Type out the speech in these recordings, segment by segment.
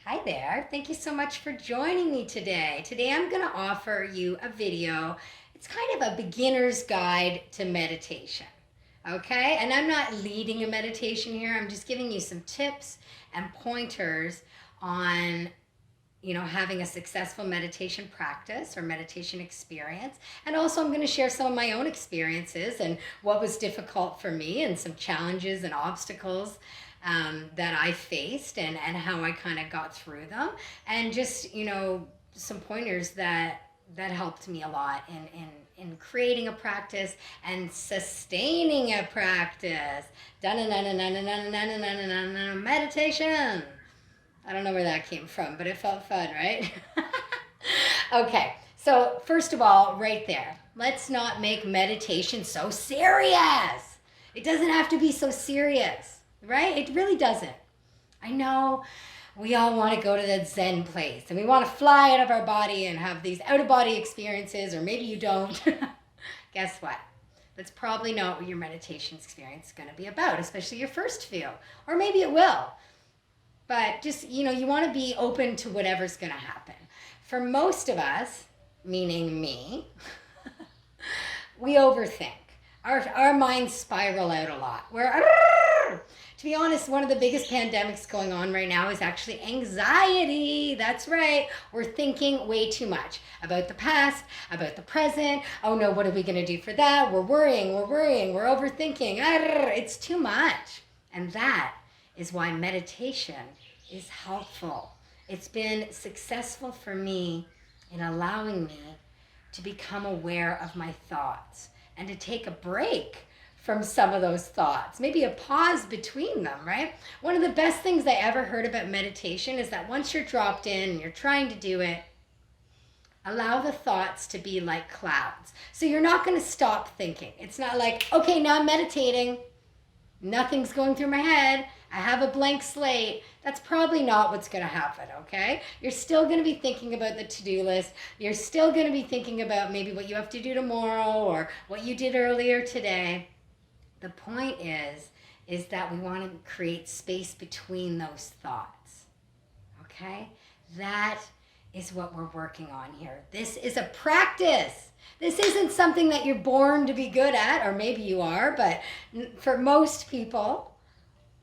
Hi there. Thank you so much for joining me today. Today I'm going to offer you a video. It's kind of a beginner's guide to meditation. Okay? And I'm not leading a meditation here. I'm just giving you some tips and pointers on having a successful meditation practice or meditation experience. And also I'm going to share some of my own experiences and what was difficult for me and some challenges and obstacles that I faced and how I kind of got through them. And just, some pointers that helped me a lot in creating a practice and sustaining a practice. Meditation. I don't know where that came from, but it felt fun, right? Okay, so first of all, right there, let's not make meditation so serious. It doesn't have to be so serious, right? It really doesn't. I know we all want to go to that Zen place and we want to fly out of our body and have these out-of-body experiences, or maybe you don't. Guess what? That's probably not what your meditation experience is going to be about, especially your first few, or maybe it will. But just, you want to be open to whatever's going to happen. For most of us, meaning me, we overthink. Our minds spiral out a lot. To be honest, one of the biggest pandemics going on right now is actually anxiety. That's right. We're thinking way too much about the past, about the present. Oh no, what are we going to do for that? We're worrying, we're overthinking. It's too much. And that is why meditation is helpful. It's been successful for me in allowing me to become aware of my thoughts and to take a break from some of those thoughts, maybe a pause between them, right? One of the best things I ever heard about meditation is that once you're dropped in and you're trying to do it, allow the thoughts to be like clouds. So you're not going to stop thinking. It's not like, okay, now I'm meditating. Nothing's going through my head. I have a blank slate. That's probably not what's going to happen, okay? You're still going to be thinking about the to-do list. You're still going to be thinking about maybe what you have to do tomorrow or what you did earlier today. The point is that we want to create space between those thoughts, okay? That is what we're working on here. This is a practice. This isn't something that you're born to be good at, or maybe you are, but for most people,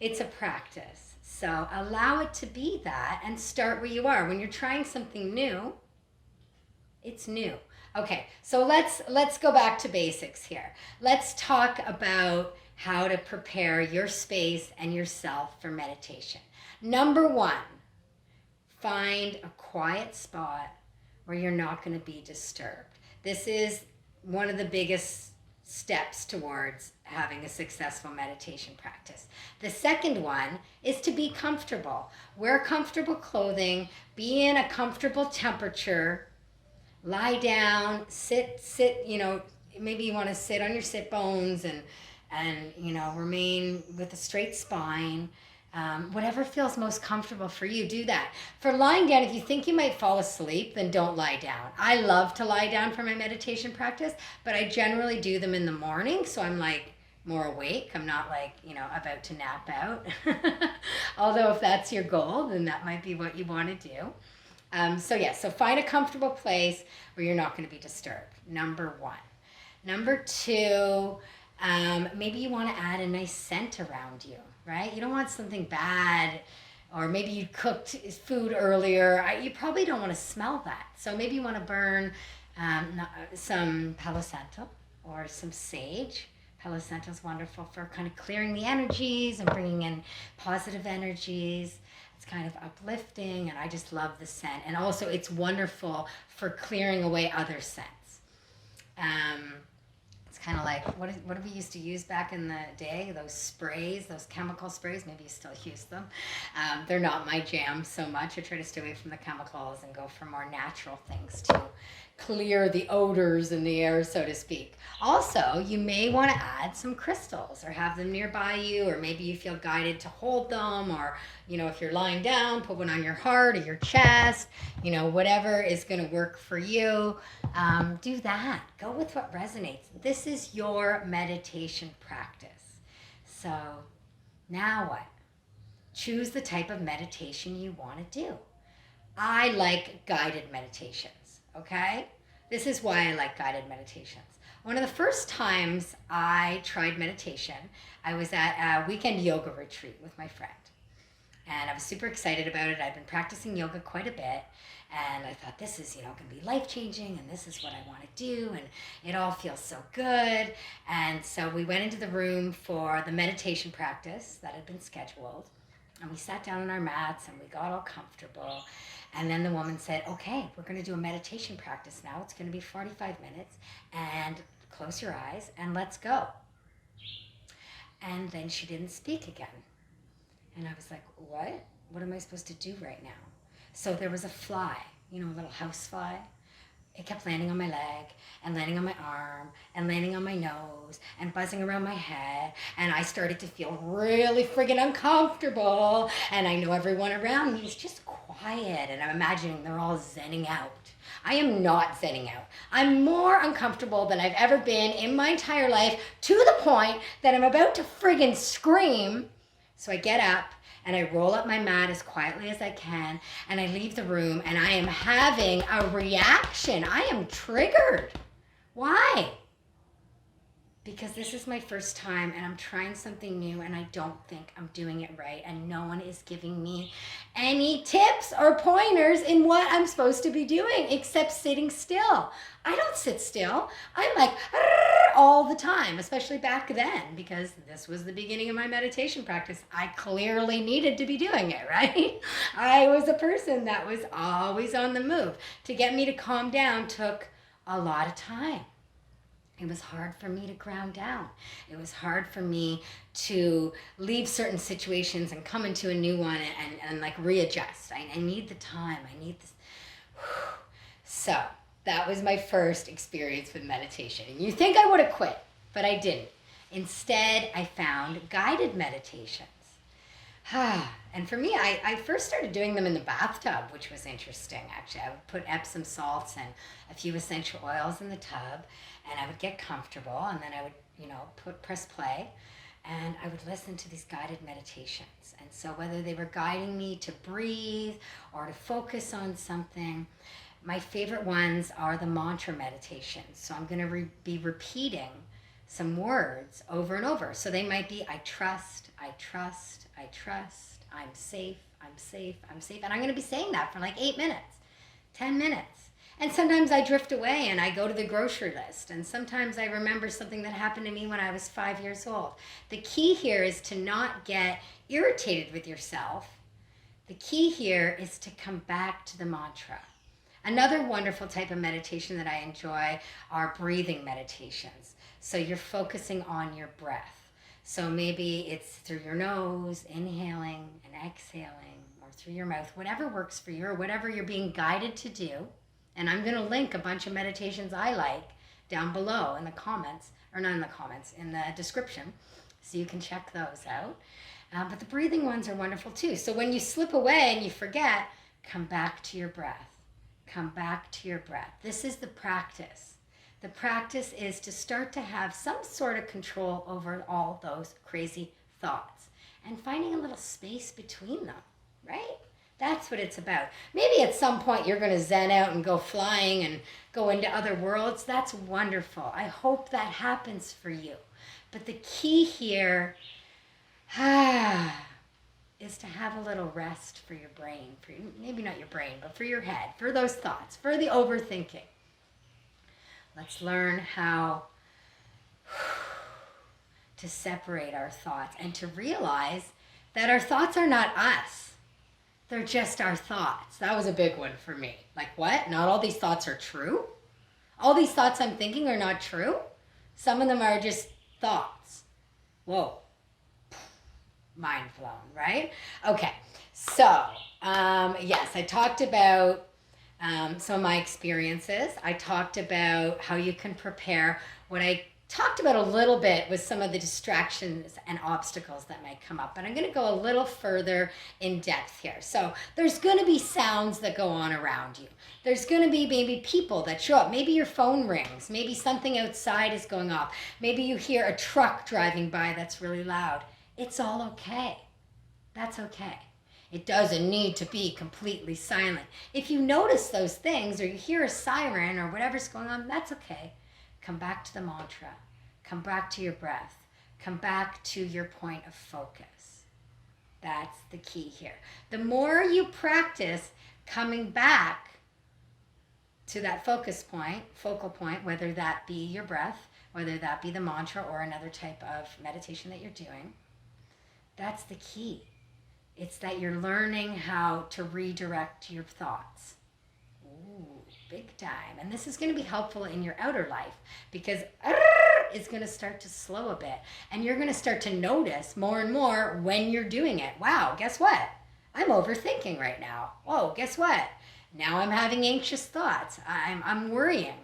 it's a practice. So allow it to be that and start where you are. When you're trying something new, it's new. Okay, so let's go back to basics here. Let's talk about how to prepare your space and yourself for meditation. Number one, find a quiet spot where you're not going to be disturbed. This is one of the biggest steps towards having a successful meditation practice. The second one is to be comfortable. Wear comfortable clothing, be in a comfortable temperature, lie down, sit, maybe you want to sit on your sit bones and remain with a straight spine. Whatever feels most comfortable for you, do that. For lying down, if you think you might fall asleep, then don't lie down. I love to lie down for my meditation practice, but I generally do them in the morning, so I'm like more awake. I'm not like, about to nap out. Although if that's your goal, then that might be what you want to do. So find a comfortable place where you're not going to be disturbed. Number one. Number two, maybe you want to add a nice scent around you, right? You don't want something bad, or maybe you cooked food earlier. You probably don't want to smell that. So maybe you want to burn some Palo Santo or some sage. Palo Santo is wonderful for kind of clearing the energies and bringing in positive energies. It's kind of uplifting, and I just love the scent. And also it's wonderful for clearing away other scents. It's kind of like, what did we used to use back in the day? Those sprays, those chemical sprays, maybe you still use them. They're not my jam so much. I try to stay away from the chemicals and go for more natural things to clear the odors in the air, so to speak. Also, you may want to add some crystals or have them nearby you, or maybe you feel guided to hold them, or, if you're lying down, put one on your heart or your chest, whatever is going to work for you. Do that. Go with what resonates. This is your meditation practice. So now what? choose the type of meditation you want to do. I like guided meditations, okay? This is why I like guided meditations. One of the first times I tried meditation, I was at a weekend yoga retreat with my friend. And I was super excited about it. I'd been practicing yoga quite a bit. And I thought, this is, going to be life-changing, and this is what I want to do, and it all feels so good. And so we went into the room for the meditation practice that had been scheduled. And we sat down on our mats, and we got all comfortable. And then the woman said, okay, we're going to do a meditation practice now. It's going to be 45 minutes, and close your eyes, and let's go. And then she didn't speak again. And I was like, what? What am I supposed to do right now? So there was a fly, a little house fly. It kept landing on my leg and landing on my arm and landing on my nose and buzzing around my head. And I started to feel really friggin' uncomfortable. And I know everyone around me is just quiet. And I'm imagining they're all zenning out. I am not zenning out. I'm more uncomfortable than I've ever been in my entire life, to the point that I'm about to friggin' scream. So I get up and I roll up my mat as quietly as I can, and I leave the room, and I am having a reaction. I am triggered. Why? Because this is my first time, and I'm trying something new, and I don't think I'm doing it right, and no one is giving me any tips or pointers in what I'm supposed to be doing except sitting still. I don't sit still. I'm like all the time, especially back then, because this was the beginning of my meditation practice. I clearly needed to be doing it, right? I was a person that was always on the move. To get me to calm down took a lot of time. It was hard for me to ground down. It was hard for me to leave certain situations and come into a new one and like readjust. I need the time. I need this. So that was my first experience with meditation. And you think I would have quit, but I didn't. Instead, I found guided meditations. And for me, I first started doing them in the bathtub, which was interesting, actually. I would put Epsom salts and a few essential oils in the tub, and I would get comfortable, and then I would, press play, and I would listen to these guided meditations. And so whether they were guiding me to breathe or to focus on something, my favorite ones are the mantra meditations. So I'm going to be repeating some words over and over. So they might be, I trust, I trust, I trust, I'm safe, I'm safe, I'm safe. And I'm going to be saying that for like 8 minutes, 10 minutes. And sometimes I drift away and I go to the grocery list. And sometimes I remember something that happened to me when I was 5 years old. The key here is to not get irritated with yourself. The key here is to come back to the mantra. Another wonderful type of meditation that I enjoy are breathing meditations. So you're focusing on your breath. So maybe it's through your nose, inhaling and exhaling, or through your mouth, whatever works for you or whatever you're being guided to do. And I'm going to link a bunch of meditations I like down below in the comments, or not in the comments, in the description, so you can check those out. But the breathing ones are wonderful too. So when you slip away and you forget, come back to your breath. Come back to your breath. This is the practice. The practice is to start to have some sort of control over all those crazy thoughts and finding a little space between them, right? That's what it's about. Maybe at some point you're going to zen out and go flying and go into other worlds. That's wonderful. I hope that happens for you. But the key here is to have a little rest for your brain, maybe not your brain, but for your head, for those thoughts, for the overthinking. Let's learn how to separate our thoughts and to realize that our thoughts are not us. They're just our thoughts. That was a big one for me. Like, what? Not all these thoughts are true? All these thoughts I'm thinking are not true? Some of them are just thoughts. Whoa. Mind blown, right? Okay, so yes, I talked about some of my experiences. I talked about how you can prepare. What I talked about a little bit was some of the distractions and obstacles that might come up, but I'm going to go a little further in depth here. So there's going to be sounds that go on around you. There's going to be maybe people that show up. Maybe your phone rings. Maybe something outside is going off. Maybe you hear a truck driving by that's really loud. It's all okay. That's okay. It doesn't need to be completely silent. If you notice those things or you hear a siren or whatever's going on, that's okay. Come back to the mantra. Come back to your breath. Come back to your point of focus. That's the key here. The more you practice coming back to that focal point, whether that be your breath, whether that be the mantra or another type of meditation that you're doing, that's the key. It's that you're learning how to redirect your thoughts. Ooh, big time. And this is going to be helpful in your outer life because it's going to start to slow a bit. And you're going to start to notice more and more when you're doing it. Wow, guess what? I'm overthinking right now. Whoa, guess what? Now I'm having anxious thoughts. I'm worrying.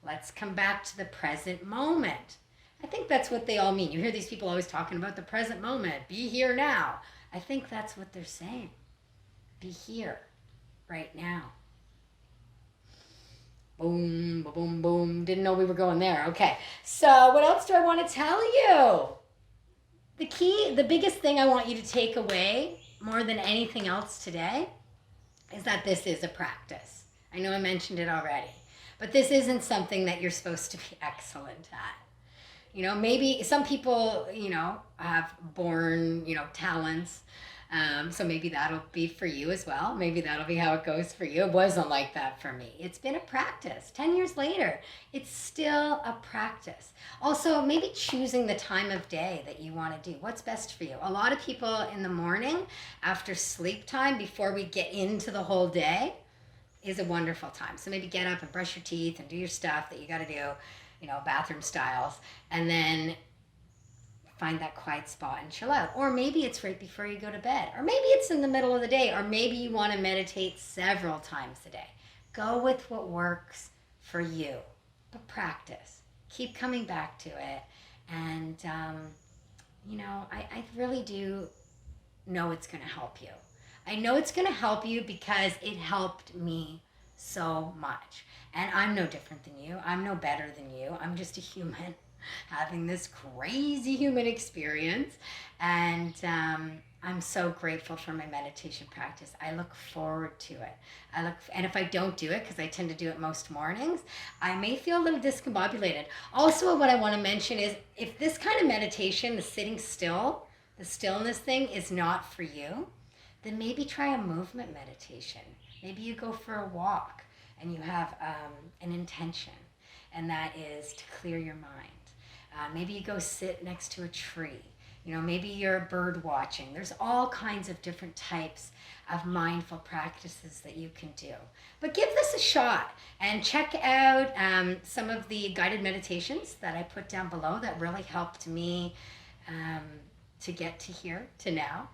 Let's come back to the present moment. I think that's what they all mean. You hear these people always talking about the present moment. Be here now. I think that's what they're saying. Be here, right now. Boom, boom, boom. Didn't know we were going there. Okay, so what else do I want to tell you? The biggest thing I want you to take away more than anything else today is that this is a practice. I know I mentioned it already, but this isn't something that you're supposed to be excellent at. You know, maybe some people, have born, talents. So maybe that'll be for you as well. Maybe that'll be how it goes for you. It wasn't like that for me. It's been a practice. 10 years later, it's still a practice. Also, maybe choosing the time of day that you want to do. What's best for you? A lot of people in the morning, after sleep time, before we get into the whole day, is a wonderful time. So maybe get up and brush your teeth and do your stuff that you got to do. Bathroom styles, and then find that quiet spot and chill out. Or maybe it's right before you go to bed, or maybe it's in the middle of the day, or maybe you want to meditate several times a day. Go with what works for you, but practice. Keep coming back to it, and I really do know it's going to help you. I know it's going to help you because it helped me so much. And I'm no different than you. I'm no better than you. I'm just a human having this crazy human experience. And I'm so grateful for my meditation practice. I look forward to it. And if I don't do it, because I tend to do it most mornings, I may feel a little discombobulated. Also, what I want to mention is if this kind of meditation, the sitting still, the stillness thing is not for you, then maybe try a movement meditation. Maybe you go for a walk. And you have an intention, and that is to clear your mind. Maybe you go sit next to a tree. Maybe you're bird watching. There's all kinds of different types of mindful practices that you can do. But give this a shot and check out some of the guided meditations that I put down below that really helped me to get to here, to now,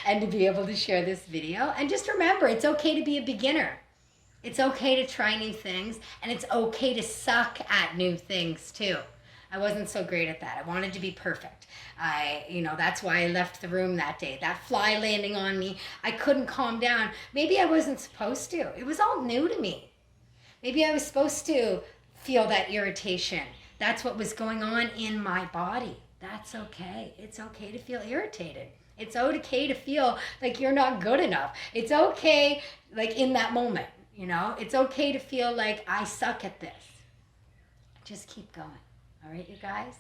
and to be able to share this video. And just remember, it's okay to be a beginner. It's okay to try new things, and it's okay to suck at new things too. I wasn't so great at that. I wanted to be perfect. That's why I left the room that day. That fly landing on me, I couldn't calm down. Maybe I wasn't supposed to. It was all new to me. Maybe I was supposed to feel that irritation. That's what was going on in my body. That's okay. It's okay to feel irritated. It's okay to feel like you're not good enough. It's okay, like in that moment. It's okay to feel like I suck at this. Just keep going. All right, you guys?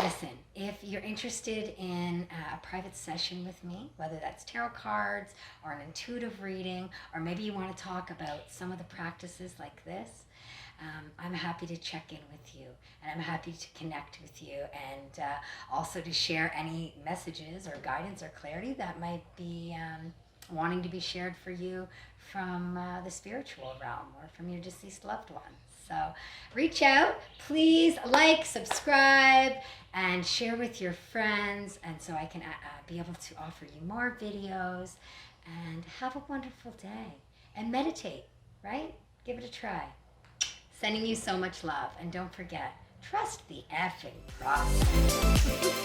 Listen, if you're interested in a private session with me, whether that's tarot cards or an intuitive reading, or maybe you want to talk about some of the practices like this, I'm happy to check in with you, and I'm happy to connect with you, and also to share any messages or guidance or clarity that might be wanting to be shared for you from the spiritual realm or from your deceased loved ones. So reach out, please like, subscribe, and share with your friends, and so I can be able to offer you more videos, and have a wonderful day. And meditate, right? Give it a try. Sending you so much love, and don't forget, trust the effing process.